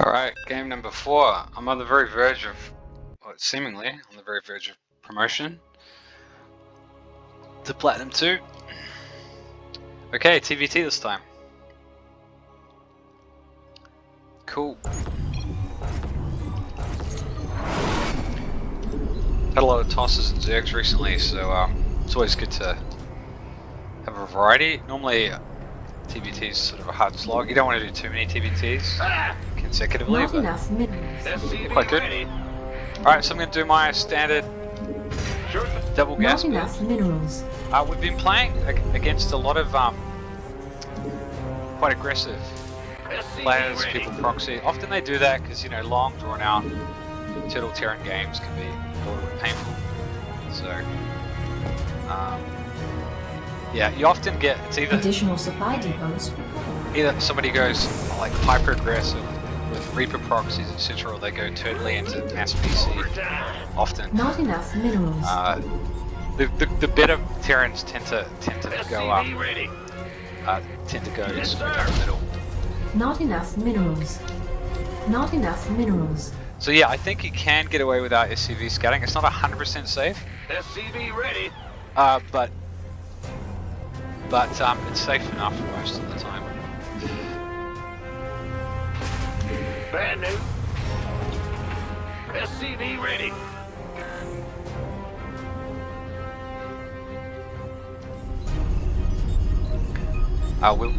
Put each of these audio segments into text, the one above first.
Alright, game number 4. I'm on the very verge of, well, seemingly, on the very verge of promotion to Platinum 2. Okay, TvT this time. Cool. Had a lot of tosses and zergs recently, so it's always good to have a variety. Normally, TvT is sort of a hard slog. You don't want to do too many TvTs consecutively, Not but enough minerals. quite good. Alright, so I'm going to do my standard double gas Not build. enough minerals. We've been playing against a lot of quite aggressive players, people proxy. Often they do that because, you know, long drawn out Turtle Terran games can be a little bit painful. So, yeah, you often get, it's Additional supply depots. either somebody goes like hyper aggressive with Reaper proxies, etc., or they go totally into mass PC. Often, Not enough minerals. the better Terrans tend to go sort of middle. Not enough minerals. Not enough minerals. So yeah, I think you can get away without SCV scouting. It's not 100% safe. SCV ready. But it's safe enough most of the time. Bad news. SCV ready.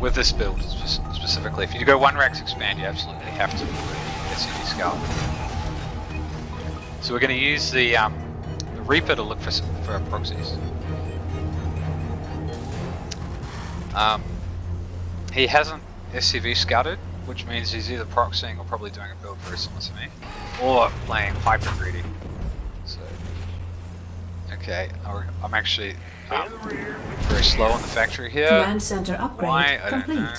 With this build specifically, if you go 1 Rax expand, you absolutely have to SCV scout. So we're going to use the Reaper to look for proxies. He hasn't SCV scouted, which means he's either proxying or probably doing a build very similar to me, or playing hyper greedy. So, okay, I'm actually very slow on the factory here. Command center upgrade Why? I don't complete. know.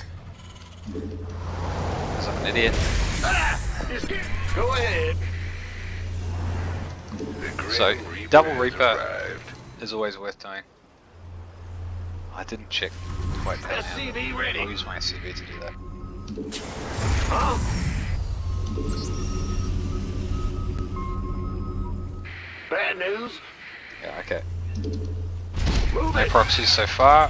Because I'm an idiot. Go ahead. So, double Reaper is always worth doing. I didn't check quite that SCV now. ready. I'll use my SCV to do that. Huh? Bad news. Yeah, okay. Move No it. proxies so far.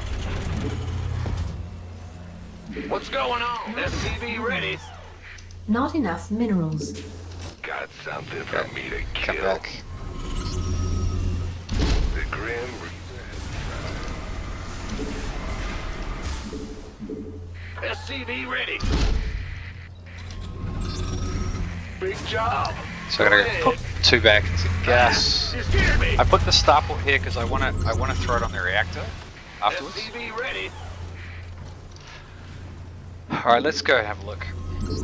What's going on? SCV ready. Not enough minerals. Got something Okay, for me to come kill. back. The Grim SCV ready. Big job. So I'm gonna put 2 back into gas. You scared me. I put the starport here because I wanna throw it on the reactor afterwards. SCV ready. Alright, let's go have a look.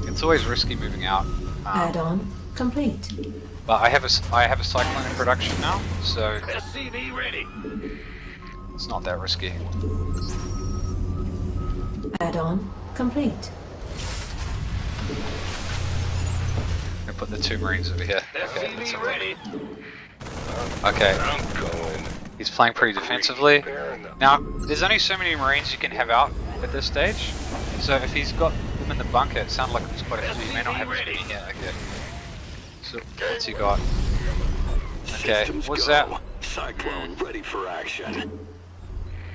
It's always risky moving out. Add-on complete. But I have a cyclone in production now, so SCV ready. it's not that risky. Add-on complete. I'm gonna put the 2 marines over here. Okay, let's have SCV a look. ready. Okay, I'm going. he's playing pretty defensively. Now, there's only so many marines you can have out at this stage, so if he's got them in the bunker, it sounds like there's quite a few. You may not have as many here. Okay. So what's he got? Okay, what's that? Cyclone ready for action.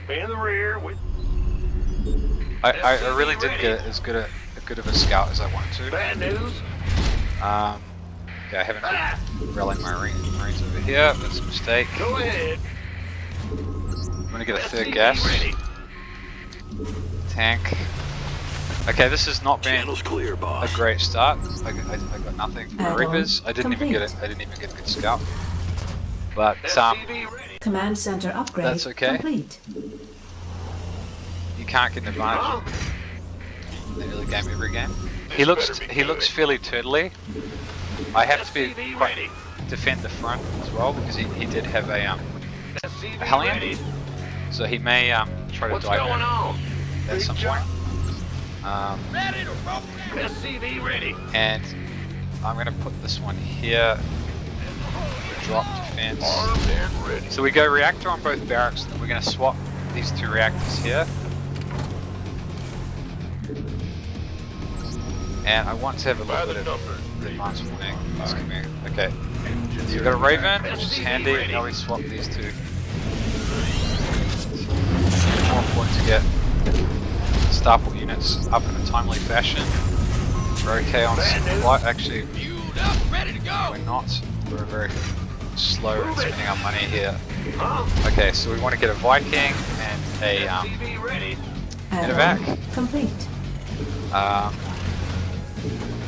In the rear with I really didn't get as good of a scout as I wanted to. bad news. Okay, I haven't been rallying my marines over here. That's a mistake. Go ahead. I'm gonna get a 3rd SCV gas ready. tank. Okay, this has not been Channel's clear, a boss. great start. I got nothing from the Add-on Reapers. I didn't even get a good scout. But SCV ready. Command center upgrade That's okay. complete. you can't get an advantage of the early game every game. He looks fairly turtly. I have to be SCV quite ready. defend the front as well because he did have a SCV Hellion, ready. so he may try to What's dive going in on? at some point. SCV ready. And I'm gonna put this one here. The drop defense. Armed and ready. So we go reactor on both barracks, and then we're gonna swap these 2 reactors here. And I want to have a little bit of advanced warning. It's coming. Okay. So you've got a Raven, which is handy, and now we swap these two. It's more important to get Starport units up in a timely fashion. We're okay on supply. Actually, we're not. We're very slow in spending our money here. Okay, so we want to get a Viking and a Add-on evac. complete.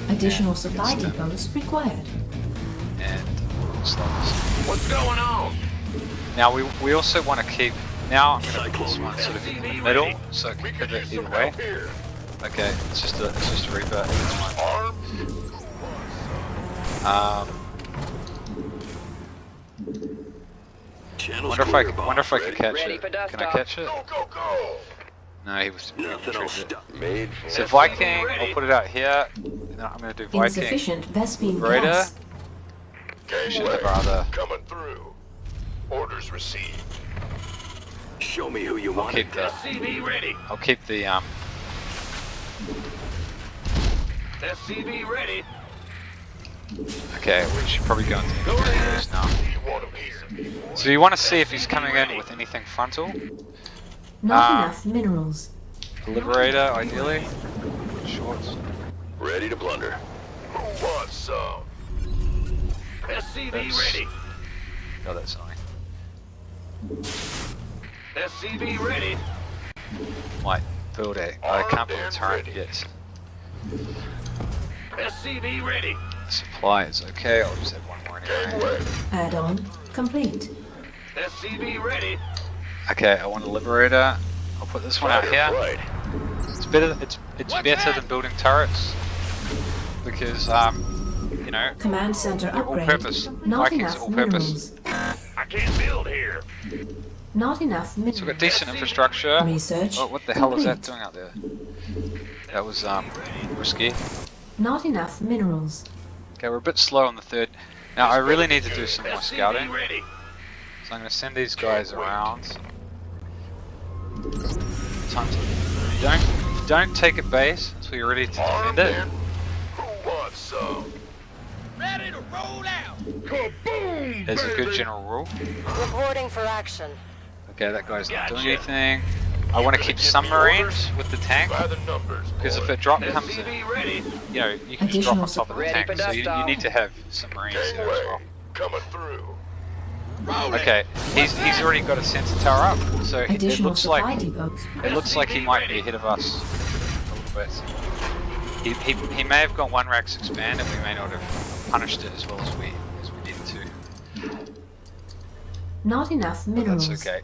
Additional supply Instant. depots required. And slows. What's going on? Now we also want to keep. Now I'm going to put this one sort of in the middle, so it can pivot either way. Okay, it's just a Reaper. It's fine. Channel's Wonder if I can catch Ready it. for dust Can I off. catch it? Go, go, go! No, he was. Nothing will treated it. stop me. So Viking, I'll put it out here. And then I'm going to do Viking. Insufficient Vespine Raider. gas. Should have rather. Coming through. Orders received. Show me who you I'll want. keep the. SCV ready. I'll keep the SCV ready. Okay, we should probably go into Go ahead. this now. You want him here. So you want to see if he's coming in with anything frontal. Not enough minerals. The Liberator, ideally. Shorts. Ready to plunder. Who wants some? SCV That's- ready. Oh, that's annoying. SCV ready. Might build a. I can't build a turret yet. SCV ready. Supply is okay, I'll just have one more anyway. Add-on complete. SCV ready. Okay, I want a Liberator. I'll put this one out here. Right. It's better. It's better than building turrets because you know Command center they're all upgrade. purpose. Not Vikings enough are all purpose. minerals. I can't build here. Not enough So we've got minerals. decent infrastructure. Research Oh, what the hell is that complete. doing out there? That was risky. Not enough minerals. Okay, we're a bit slow on the third. Now I really need to do some more scouting. SCV ready. So I'm going to send these guys around. Time to don't take a base until you're ready to defend it. Who wants some? Ready to roll out. Kaboom! There's a good general rule. Reporting for action. Okay, that guy's not doing Gotcha. anything. I want to keep some marines with the tank By the numbers, because if boy. a drop comes in, SCV ready. you know you can just drop on top of the Ready tank. for So you dust need to have some marines there as well. Coming through. Okay, he's already got a sensor tower up, so it Additional looks supply like depots. he might be ahead of us a little bit. He may have got one Rax expand, and we may not have punished it as well as we needed to. Not enough But minerals. that's okay.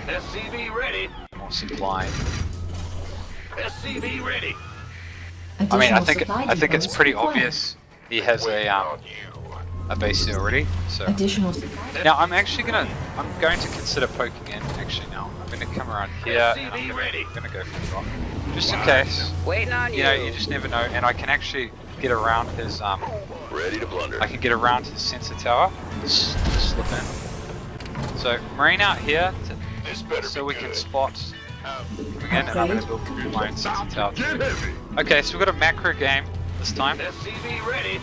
SCV ready. More supply. SCV ready. I mean, I Additional think supply it's depots pretty required. obvious he has a base here already. So Additional supply. now I'm going to consider poking in. Actually, now I'm going to come around here and I'm going to go for the drop, just in case. Waiting on You know, you just never know. And I can actually get around his Ready to plunder. I can get around his sensor tower, slip in. So marine out here This better so be we can good. spot coming in, and I'm going to build my own sensor tower Get too. heavy. Okay, so we've got a macro game this time. SCV ready.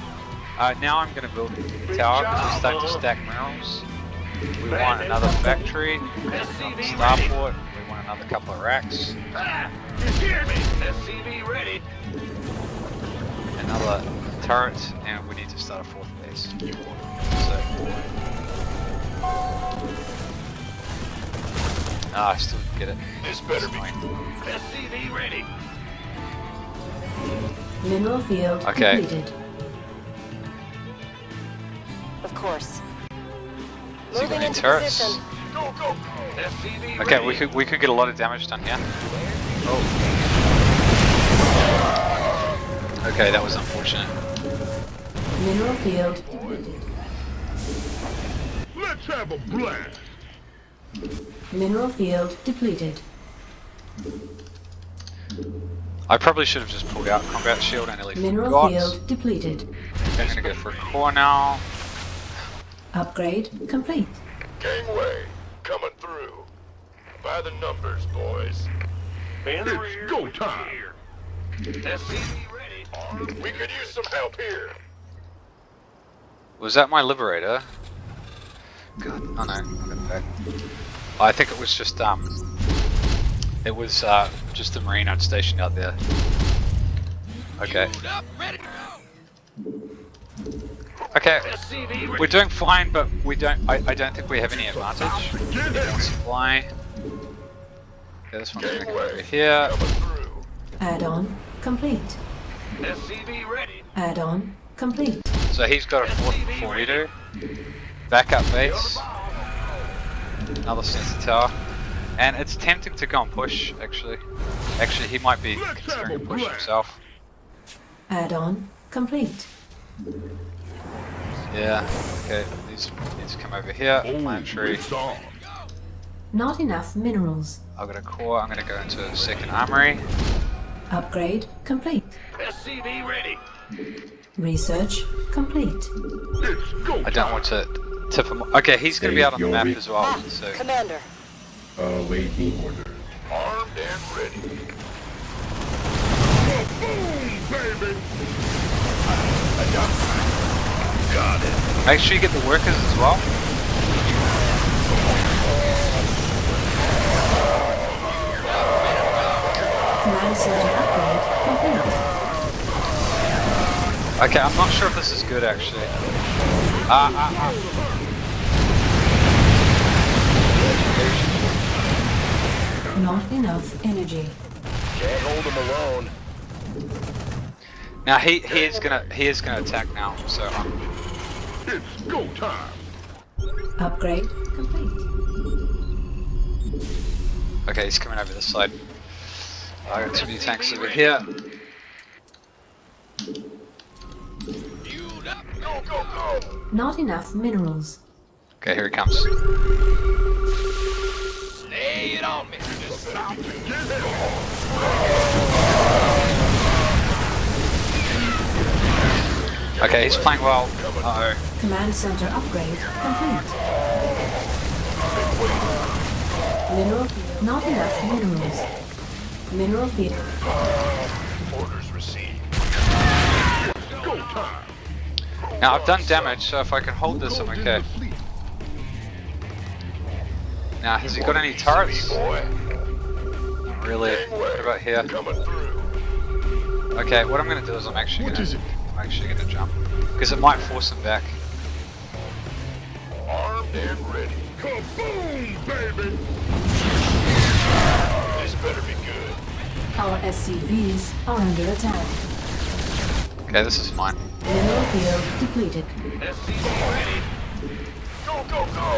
Now I'm going to build the tower because we're starting to stack minerals. We want another factory, SCV ready. starport, we want another couple of racks, Ah, you hear me? SCV ready. another turret, and we need to start a fourth base. So, I still didn't get it. This better be. Annoying. SCV ready. Mineral field Okay. completed. Of course. Has he got Moving any into turrets? position. Go, go, go. SCV Okay, ready. we could get a lot of damage done here. Oh. Okay, that was unfortunate. Mineral field depleted. Let's have a blast. Mineral field depleted. I probably should have just pulled out combat shield. I nearly Mineral forgot. field depleted. I'm gonna go for a core now. Upgrade complete. Gangway coming through. By the numbers, boys. It's go time. SCV ready. We could use some help here. Was that my Liberator? God, oh no, I got it back. I think it was just just the Marine I'd stationed out there. Okay. Okay, we're doing fine, but we don't. I don't think we have any advantage. Supply. Okay, this one's gonna come over here. Add-on complete. SCV ready. Add-on complete. So he's got a 4-liter. Backup base. Another sensor tower. And it's tempting to go and push, actually. Actually, he might be considering a push himself. Add-on complete. Yeah, okay, these need to come over here. Planetary. Not enough minerals. I've got a core, I'm gonna go into a second armory. Upgrade complete. SCV ready. Research complete. I don't want to tip him. Okay, he's gonna be out on the map as well, so. Commander. Awaiting orders. Armed and ready. Baby. Got it. Make sure you get the workers as well. Command center upgrade complete. Okay, I'm not sure if this is good actually. Not enough energy. Can't hold him alone. Now he is gonna attack now, so It's go time. Upgrade complete. okay, he's coming over this side. I got 2 new tanks over here. Go, go, go. Not enough minerals. Okay, here he comes. Lay it on me. Just stop and get it. Okay, he's playing well. Uh-oh. Command center upgrade complete. Mineral field. Not enough minerals. Mineral field. Orders received. Go time. Now I've done damage, so if I can hold this, I'm okay. Now, has he got any turrets? Boy. Not really. What about here? Coming through. Okay, what I'm gonna do is I'm actually gonna jump. Because it might force him back. Armed and ready. Kaboom, baby. This better be good. Our SCVs are under attack. Okay, this is mine. Mineral field depleted. SCV ready. Go, go, go.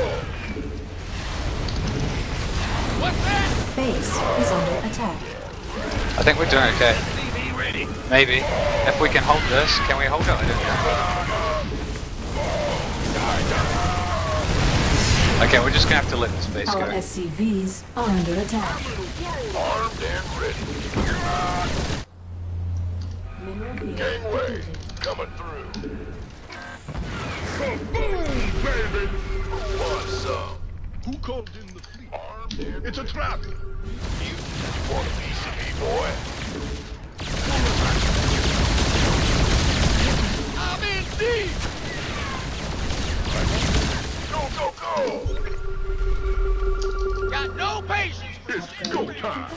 What's that? Base is under attack. I think we're doing okay. SCV ready. Maybe. If we can hold this, can we hold it? I don't know. Okay, we're just gonna have to let this base Our go. SCVs are under attack. Armed and ready. Mineral field Gangway. depleted. Coming through. Kaboom, baby. What's up? Who called in the fleet? Armed and It's a trap. You want a piece of me, boy? I'm in deep. Go, go, go. Got no patience. It's go time.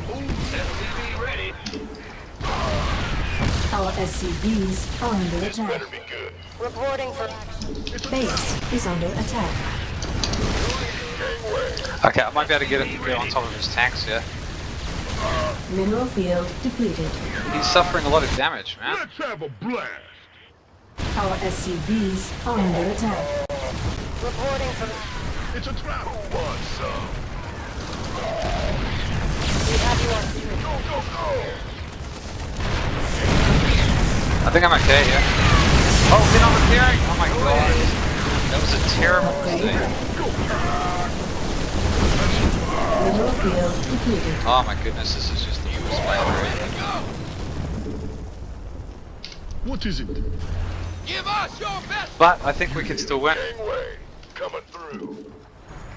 SCV ready. Our SCVs are under This attack. better be good. Reporting for action. Base is under attack. Gangway. Okay, I might be able to get on top of his tanks, yeah. Mineral field depleted. He's suffering a lot of damage, man. Let's have a blast. Our SCVs are under attack. Reporting for It's a trap. What's up? we have you on screen. Go, go, go. I think I'm okay, yeah. Oh, they're not repairing! Oh my god. That was a terrible mistake. Mineral field depleted. Oh my goodness, this is just the worst way ever. What is it? Give us your best. But I think we can still win. Gangway. Coming through.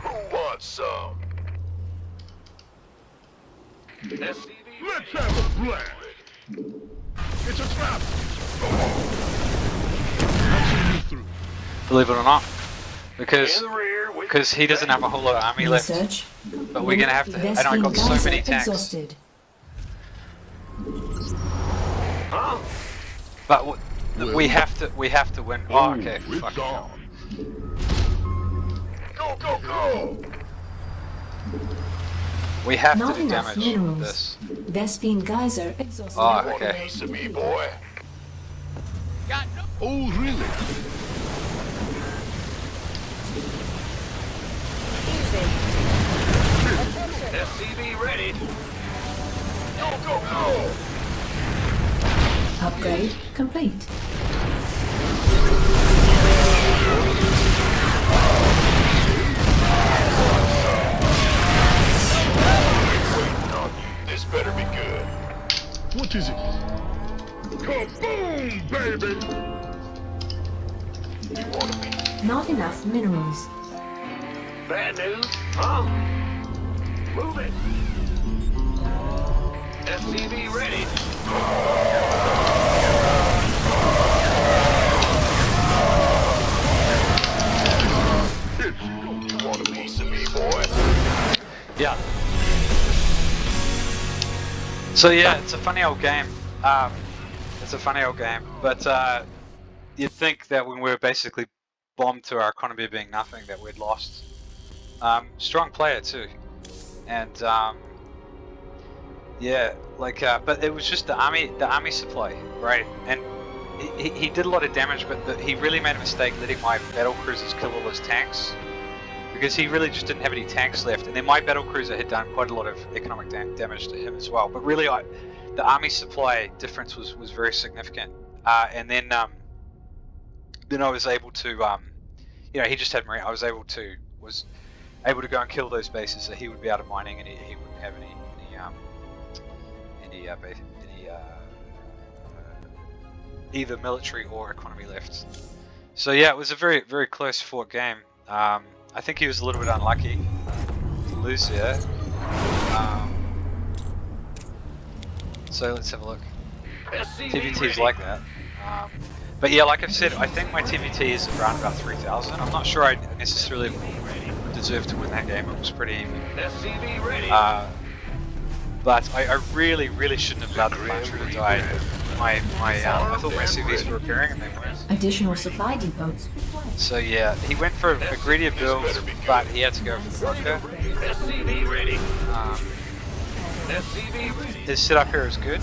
Who wants some? Let's have a blast. It's a trap. I'll see you through. Believe it or not, In because the rear with he doesn't have a whole lot of army left. Research. But we're gonna have to. And I got so many tanks. Exhausted. Huh? But we have to win. Oh, okay. It's Fuck. on. Go, go, go! We have Not to do enough damage with minerals. this. Vespine geyser exhausted. Oh, Want a okay. piece of me, boy? Got no. Oh, really? Easy. Attention. SCV ready. Go, go, go! Upgrade complete. This better be good. What is it? Kaboom, baby! You want to be Not enough minerals. bad news? Huh? Move it. SCV ready. You want a piece of me, boy? Yeah. So yeah, it's a funny old game. But you'd think that when we were basically bombed to our economy being nothing, that we'd lost. Strong player too, and yeah, like, but it was just the army supply, right? And he did a lot of damage, but he really made a mistake letting my battle cruisers kill all his tanks, because he really just didn't have any tanks left, and then my battle cruiser had done quite a lot of economic damage to him as well. But really, the army supply difference was very significant, and then I was able to, you know, he just had marine. I was able to go and kill those bases, so he would be out of mining, and he wouldn't have any either military or economy left. So yeah, it was a very, very close fought game. I think he was a little bit unlucky to lose there. So let's have a look. TvT is like that. But yeah, like I've said, I think my TvT is around about 3,000. I'm not sure I necessarily deserved to win that game. It was pretty even. SCV ready. But I really, really shouldn't have allowed the launcher to die. I thought my CVs were repairing and they weren't. Additional supply depots. So yeah, he went for a greedier build, but he had to go for the bunker. SCV ready. SCV ready. His setup here is good.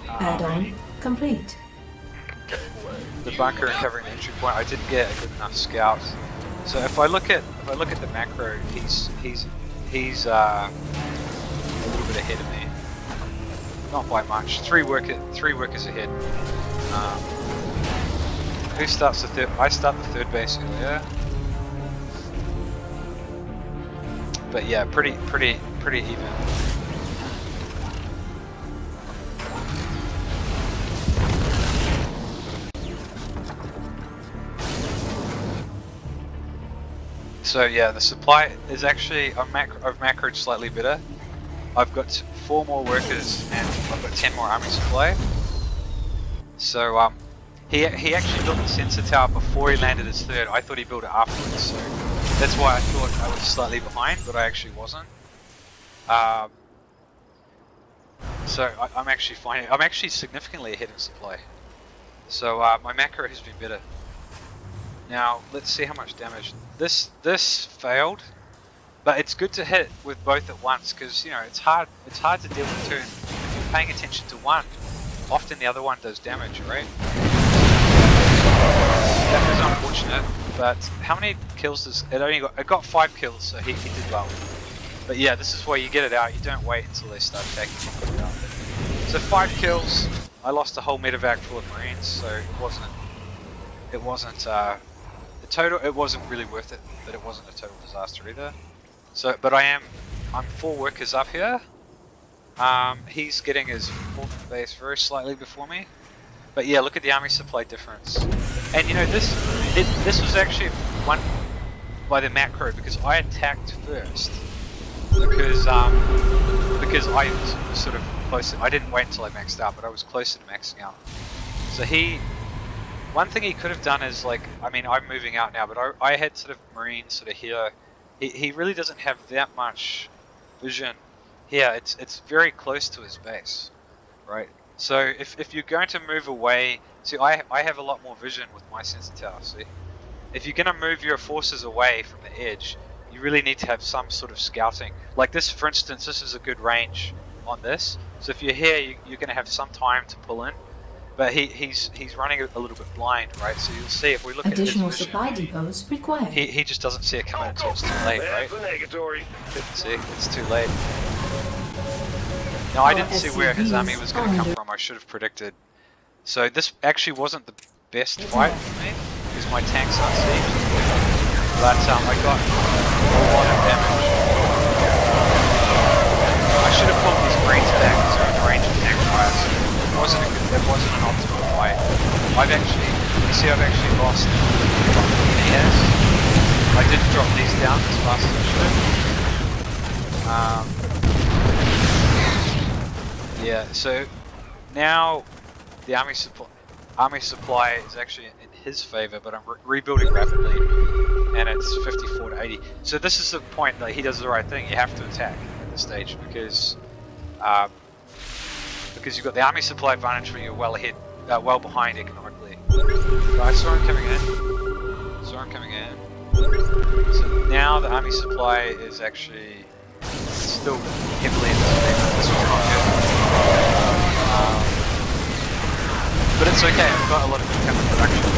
Add-on complete. The bunker and covering the entry point, I didn't get a good enough scout. So if I look at the macro, he's a little bit ahead of me. Not by much. Three workers ahead. Who starts the third? I start the third base earlier. But yeah, pretty even. So yeah, the supply is actually, I've macroed slightly better. I've got 4 more workers and I've got 10 more army supply. So he actually built the sensor tower before he landed his third. I thought he built it afterwards, so that's why I thought I was slightly behind, but I actually wasn't. So I'm actually significantly ahead in supply. So my macro has been better. Now let's see how much damage. This failed, but it's good to hit with both at once, because you know it's hard to deal with turn. If you're paying attention to one, often the other one does damage, right? That was unfortunate, but how many kills does it? It got 5 kills, so he did well. But yeah, this is why you get it out. You don't wait until they start attacking to get it out. So 5 kills. I lost a whole medevac full of marines, so it wasn't really worth it, but it wasn't a total disaster either. So, but I'm 4 workers up here. He's getting his 4th base very slightly before me. But yeah, look at the army supply difference. And you know, this was actually won by the macro, because I attacked first. Because because I was sort of close. I didn't wait until I maxed out, but I was closer to maxing out. So one thing he could have done is like, I mean, I'm moving out now, but I had sort of Marines sort of here. He really doesn't have that much vision here. It's very close to his base, right? So if you're going to move away, see, I have a lot more vision with my sensor tower. See, if you're going to move your forces away from the edge, you really need to have some sort of scouting. Like this, for instance, this is a good range on this. So if you're here, you're going to have some time to pull in. But he's running a little bit blind, right? So you'll see if we look Additional at his vision, supply depots required. he just doesn't see it coming until it's too late, right? That's negatory. See, it's too late. Now I didn't see where his army was going to come from. I should have predicted. So this actually wasn't the best fight for me because my tanks aren't sieged. But I got a lot of damage. I should have pulled these Marines back because they're in range of tank fire. So it wasn't an optimal fight. I've actually lost he has. I didn't drop these down as fast as I should. Yeah, so now the army supply is actually in his favor, but I'm rebuilding rapidly, and it's 54 to 80. So this is the point that he does the right thing. You have to attack at this stage because you've got the army supply advantage when you're well ahead, well behind economically. But I saw him coming in. So now the army supply is actually still heavily in his favor. This was not good. But it's okay, I've got a lot of incoming production.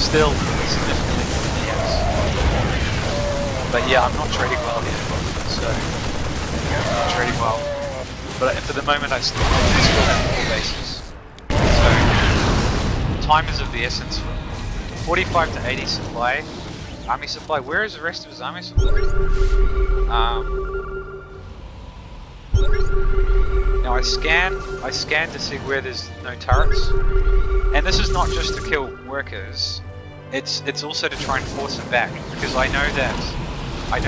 Still significantly more than he has. But yeah, I'm not trading well here. So, I'm not trading well. But for the moment I still have 4 bases. So, time is of the essence. 45 to 80 supply. Army supply. Where is the rest of his army supply? Now I scan to see where there's no turrets. And this is not just to kill workers. It's also to try and force them back. Because I know that I'm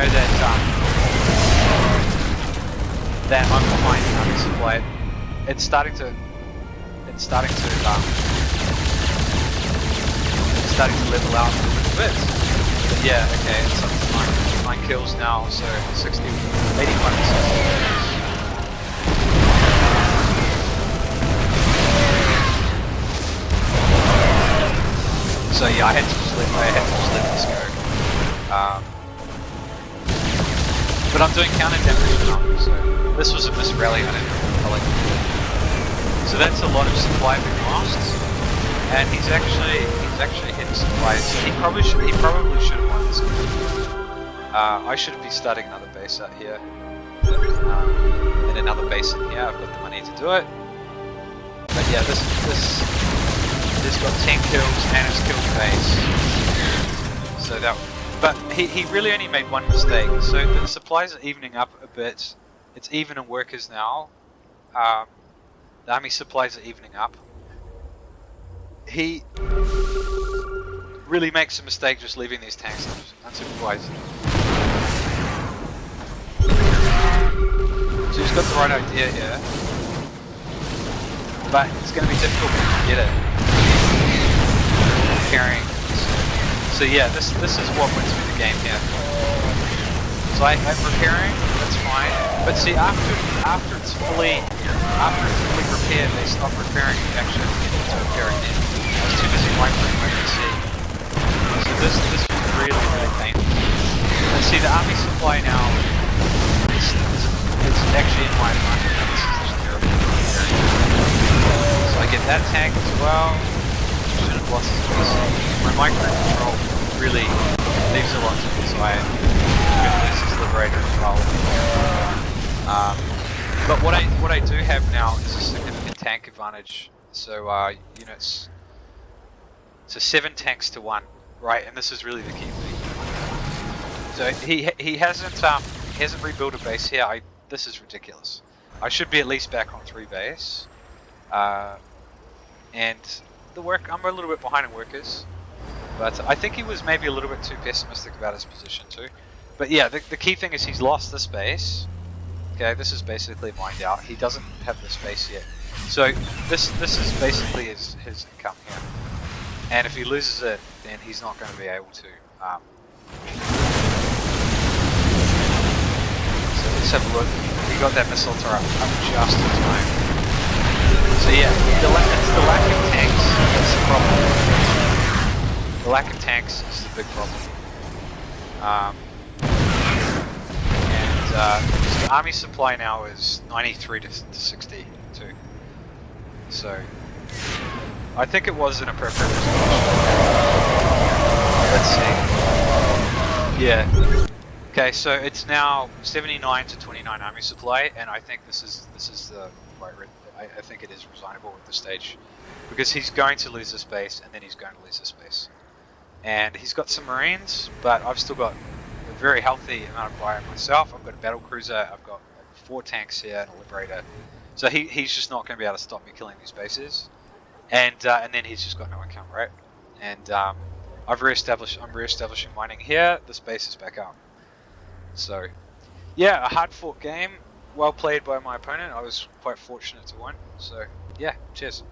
behind in army supply. It's starting to level out a little bit. But yeah, okay, it's up to 9 kills now, so 85 to 60. So yeah, I had to just let this go. But I'm doing counter damage now, so this was a misrally. I like it. So that's a lot of supply being lost, and he's actually hit supply. So he probably should have won this game. I should be starting another base out here, and another base in here. I've got the money to do it. But yeah, this got 10 kills and it's killed base. So that. But he really only made one mistake. So the supplies are evening up a bit. It's even in workers now. The army supplies are evening up. He really makes a mistake just leaving these tanks unsupervised. So he's got the right idea here. But it's going to be difficult to get it. Carrying. So yeah, this is what wins me the game here. So I'm repairing, that's fine. But see, after it's fully repaired, they stop repairing. You actually have to get into repair again. I was too busy wiping my PC. So this was really painful. And see, the army supply now is actually in my advantage. This is just terrible. So I get that tank as well. Should have lost his PC. My micro-control really leaves a lot to the side. This is Liberator as well. But what I do have now is a significant tank advantage. So units. So 7 tanks to 1, right? And this is really the key thing. So he hasn't rebuilt a base here. This is ridiculous. I should be at least back on 3 base. And I'm a little bit behind in workers. But I think he was maybe a little bit too pessimistic about his position too. But yeah, the key thing is he's lost this base. Okay, this is basically mined out. He doesn't have the space yet. So this is basically his income here. And if he loses it, then he's not going to be able to. So let's have a look. We got that missile turret up just in time. So yeah, it's the lack of tanks that's the problem. The lack of tanks is the big problem. So the army supply now is 93 to 62. So I think it was an appropriate resolution. Let's see. Yeah. Okay, so it's now 79 to 29 army supply, and I think this is the right. I think it is resignable at this stage, because he's going to lose the space, and then he's going to lose the space, and he's got some marines, but I've still got a very healthy amount of fire myself. I've got a battle cruiser. I've got 4 tanks here and a liberator, so he's just not going to be able to stop me killing these bases, and then he's just got no income, right? And I'm re-establishing mining here. The space is back up. So, yeah, a hard-fought game, well played by my opponent. I was quite fortunate to win. So, yeah, cheers.